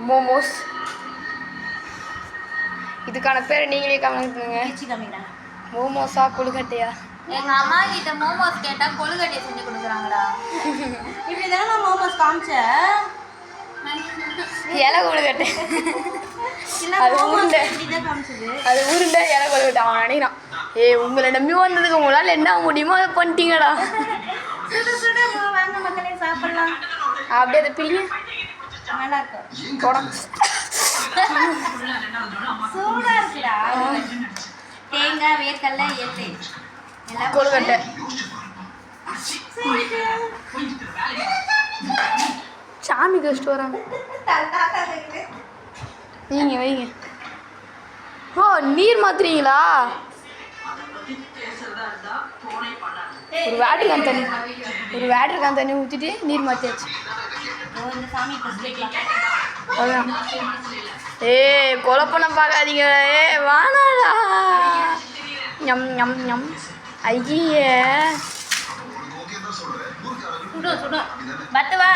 மோமோஸ். இதுக்கான பேரை நீங்களே கவனிக்கணுங்க. மோமோஸா கொழுக்கட்டையா? எங்க அம்மா கிட்ட மோமோஸ் கேட்டா கொழுக்கட்டையை செஞ்சு கொடுக்குறாங்கடா. இப்படி தானே நான் மோமோஸ் காமிச்சேன். இலை கொழுக்கட்டை. அது உருண்டை. அது உருண்டை இலை கொழுக்கட்டை. அவன் நினைக்கிறான், உங்களை நம்பி வந்ததுக்கு உங்களால் என்ன முடியுமோ அதை பண்ணிட்டீங்கடா. வாங்க மக்களே சாப்பிடலாம். அப்படியே அதை பிரிங்க. நல்லா இருக்கும். சூடா இருக்குடா. தேங்காய், வேர்க்கடலை, எண்ணெய் எல்லாம் கொழுக்கட்டை. சாமி கழிச்சிட்டு வராங்க. நீங்க வைங்க. ஓ, நீர் மாத்துறீங்களா? ஒரு வேட்டர் கான் தண்ணி ஊற்றிட்டு நீர் மாற்றியாச்சு. அதான். குழப்பம் பார்க்காதீங்க. வானாடா. ஞம் ஞம் ஞம். ஐயே சுடும். பத்துவா.